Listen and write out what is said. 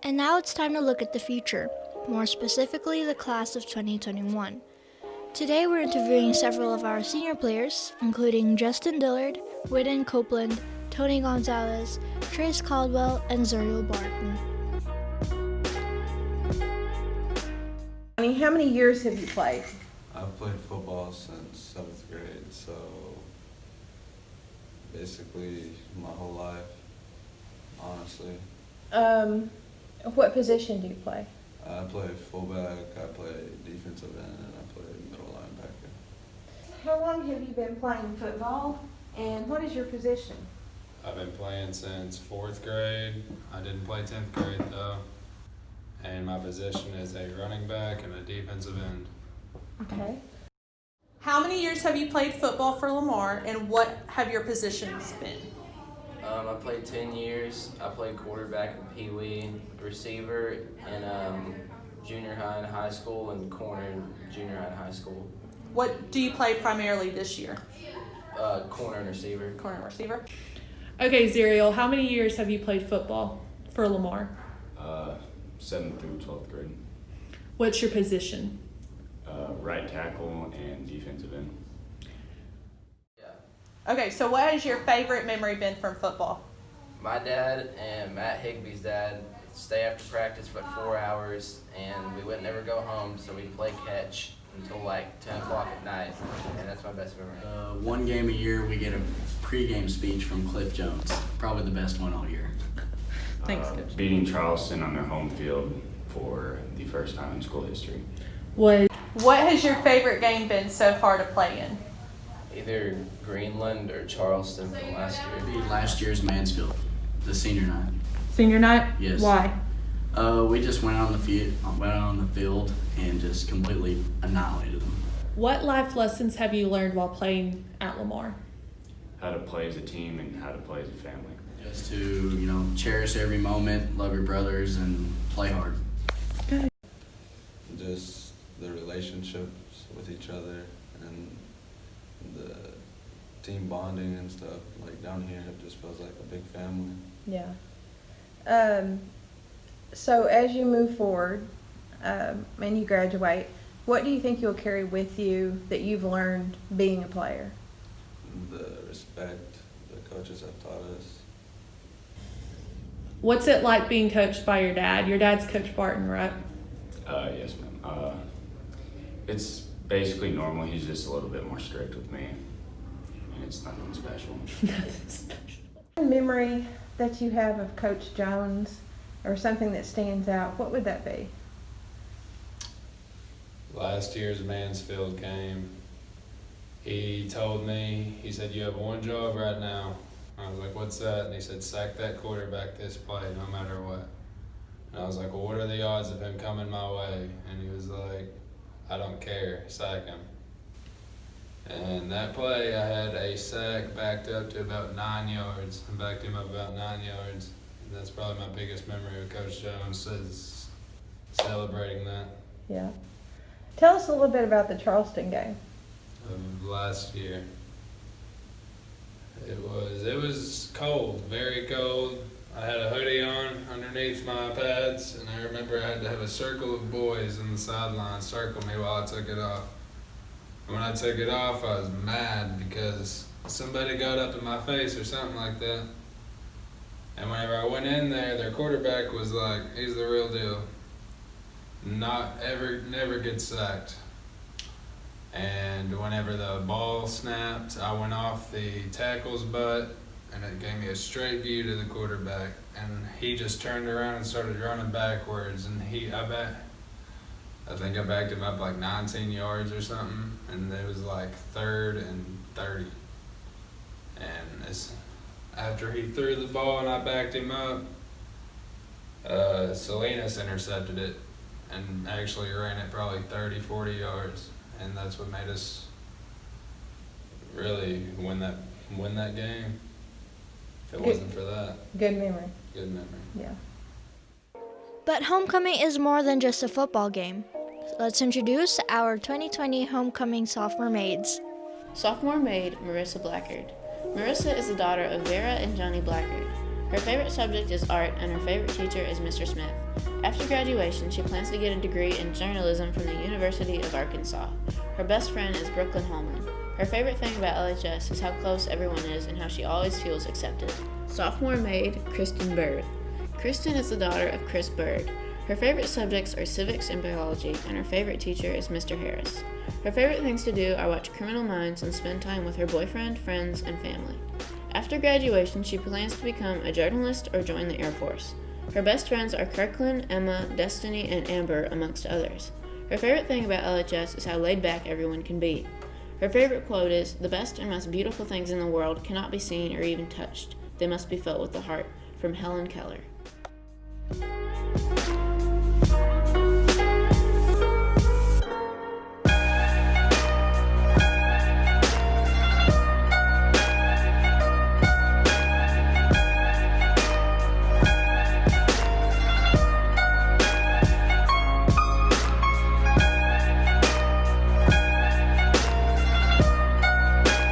And now it's time to look at the future, more specifically the class of 2021. Today we're interviewing several of our senior players, including Justin Dillard, Whitten Copeland, Tony Gonzalez, Trace Caldwell, and Zuriel Barton. How many years have you played? I've played football since 7th grade, so basically my whole life, honestly. What position do you play? I play fullback, I play defensive end, and I play middle linebacker. How long have you been playing football, and what is your position? I've been playing since 4th grade. I didn't play 10th grade though. And my position is a running back and a defensive end. Okay. How many years have you played football for Lamar, and what have your positions been? I played 10 years. I played quarterback in Pee Wee, receiver in junior high and high school, and corner in junior high and high school. What do you play primarily this year? Corner and receiver. Corner and receiver. Okay, Zuriel, how many years have you played football for Lamar? 7th through 12th grade. What's your position? Right tackle and defensive end. Yeah. Okay, so what has your favorite memory been from football? My dad and Matt Higby's dad stay after practice for like 4 hours, and we would never go home, so we'd play catch until like 10 o'clock at night, and that's my best memory. One game a year, we get a pregame speech from Cliff Jones. Probably the best one all year. Thanks, Coach. Beating Charleston on their home field for the first time in school history. What has your favorite game been so far to play in? Either Greenland or Charleston from last year. Last year's Mansfield, the senior night. Senior night? Yes. Why? We just went on the field and just completely annihilated them. What life lessons have you learned while playing at Lamar? How to play as a team and how to play as a family. Just to, cherish every moment, love your brothers, and play hard. Just the relationships with each other and the team bonding and stuff. Like down here, it just feels like a big family. Yeah. So as you move forward and you graduate, what do you think you'll carry with you that you've learned being a player? The respect the coaches have taught us. What's it like being coached by your dad? Your dad's Coach Barton, right? Yes, ma'am. It's basically normal. He's just a little bit more strict with me, and it's nothing special. One memory that you have of Coach Jones or something that stands out, what would that be? Last year's Mansfield game, he told me, he said, "You have one job right now." I was like, "What's that?" And he said, "Sack that quarterback this play, no matter what." And I was like, "Well, what are the odds of him coming my way?" And he was like, "I don't care, sack him." And that play, I had a sack backed up to about 9 yards. I backed him up about 9 yards. And that's probably my biggest memory of Coach Jones, is celebrating that. Yeah. Tell us a little bit about the Charleston game. Of last year. It was cold, very cold. I had a hoodie on underneath my pads, and I remember I had to have a circle of boys in the sideline circle me while I took it off. And when I took it off, I was mad because somebody got up in my face or something like that. And whenever I went in there, their quarterback was like, he's the real deal. Never gets sacked. And whenever the ball snapped, I went off the tackle's butt, and it gave me a straight view to the quarterback. And he just turned around and started running backwards. And I think I backed him up like 19 yards or something. And it was like 3rd and 30. And after he threw the ball and I backed him up, Salinas intercepted it and actually ran it probably 30, 40 yards. And that's what made us really win that game. If it wasn't for that. Good memory. Good memory. Yeah. But homecoming is more than just a football game. Let's introduce our 2020 homecoming sophomore maids. Sophomore maid Marissa Blackard. Marissa is the daughter of Vera and Johnny Blackard. Her favorite subject is art, and her favorite teacher is Mr. Smith. After graduation, she plans to get a degree in journalism from the University of Arkansas. Her best friend is Brooklyn Holman. Her favorite thing about LHS is how close everyone is and how she always feels accepted. Sophomore maid, Kristen Bird. Kristen is the daughter of Chris Bird. Her favorite subjects are civics and biology, and her favorite teacher is Mr. Harris. Her favorite things to do are watch Criminal Minds and spend time with her boyfriend, friends, and family. After graduation, she plans to become a journalist or join the Air Force. Her best friends are Kirkland, Emma, Destiny, and Amber, amongst others. Her favorite thing about LHS is how laid back everyone can be. Her favorite quote is, "The best and most beautiful things in the world cannot be seen or even touched. They must be felt with the heart," from Helen Keller.